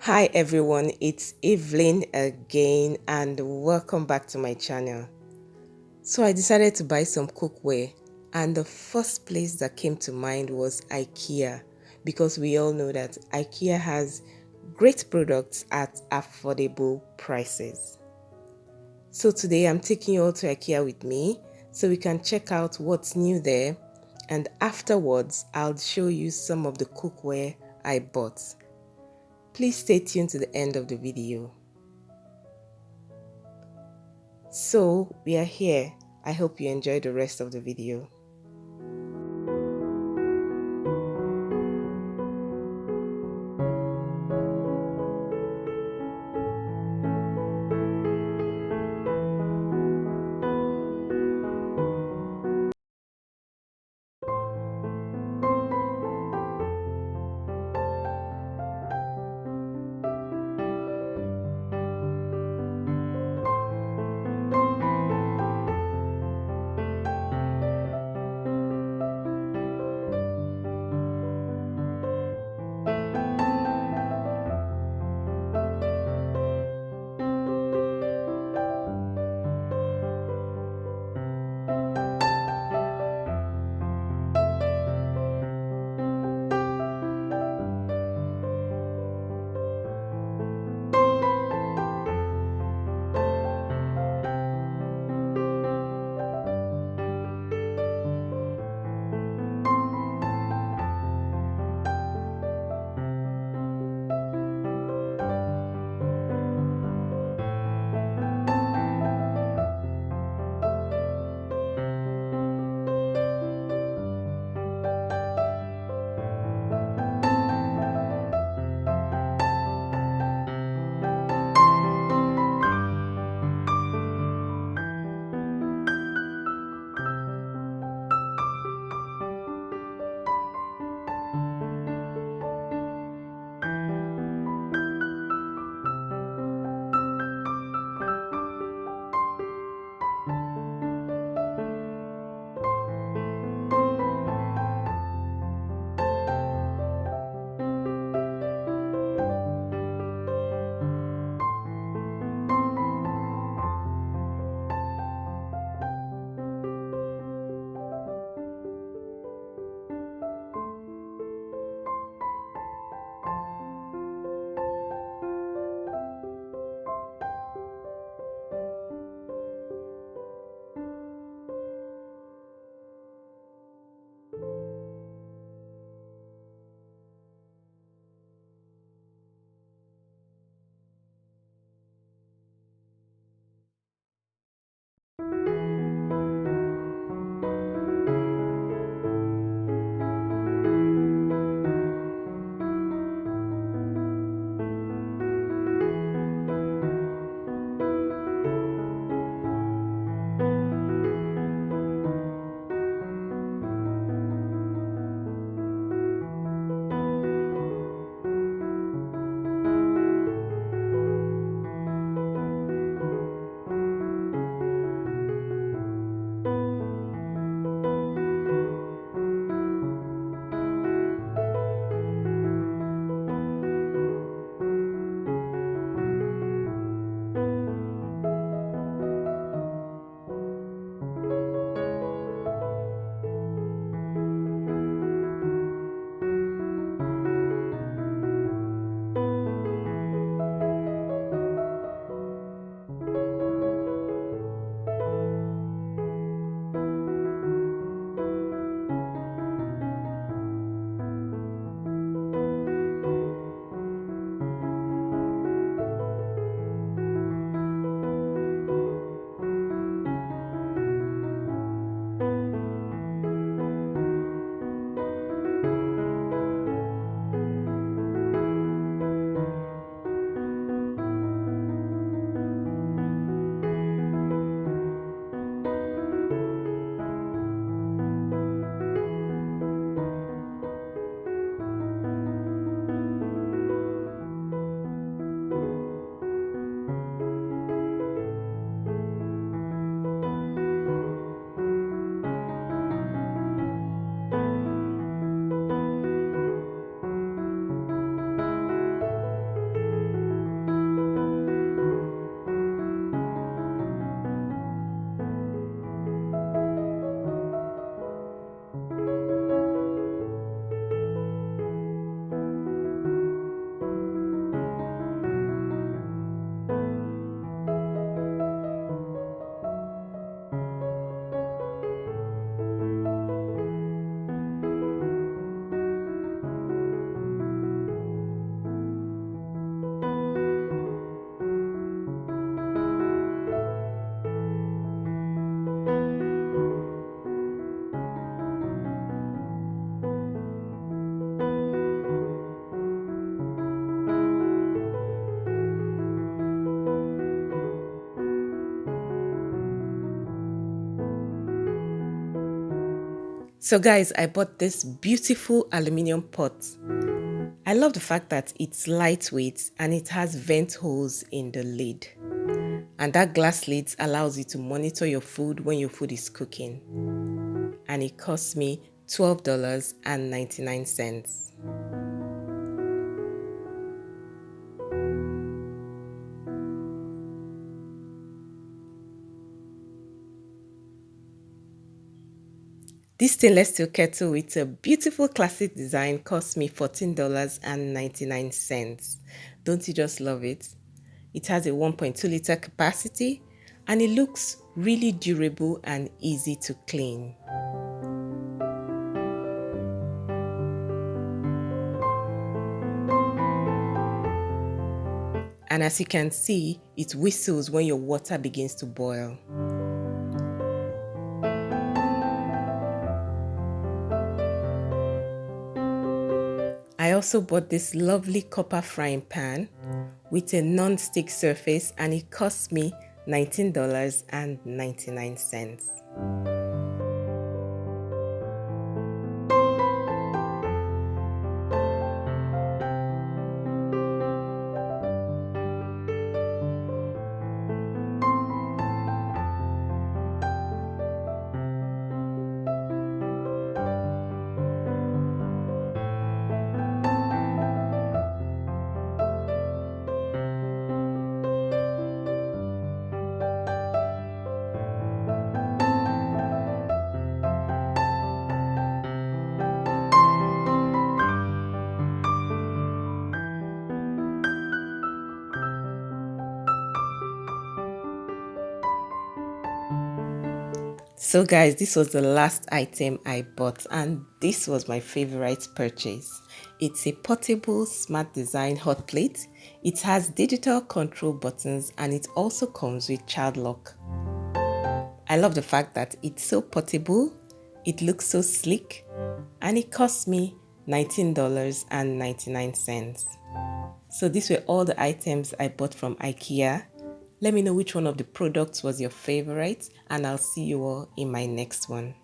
Hi everyone, it's Evelyn again and welcome back to my channel. So I decided to buy some cookware and the first place that came to mind was IKEA, because we all know that IKEA has great products at affordable prices. So today I'm taking you all to IKEA with me so we can check out what's new there, and afterwards I'll show you some of the cookware I bought. Please stay tuned to the end of the video. So we are here. I hope you enjoy the rest of the video. So guys, I bought this beautiful aluminum pot. I love the fact that it's lightweight and it has vent holes in the lid. And that glass lid allows you to monitor your food when your food is cooking. And it cost me $12.99. This stainless steel kettle with a beautiful classic design cost me $14.99. Don't you just love it? It has a 1.2 liter capacity and it looks really durable and easy to clean. And as you can see, it whistles when your water begins to boil. I also bought this lovely copper frying pan with a non-stick surface and it cost me $19.99. So guys, this was the last item I bought and this was my favorite purchase. It's a portable smart design hot plate. It has digital control buttons and it also comes with child lock. I love the fact that it's so portable, it looks so sleek, and it cost me $19.99. So these were all the items I bought from IKEA. Let me know which one of the products was your favorite and I'll see you all in my next one.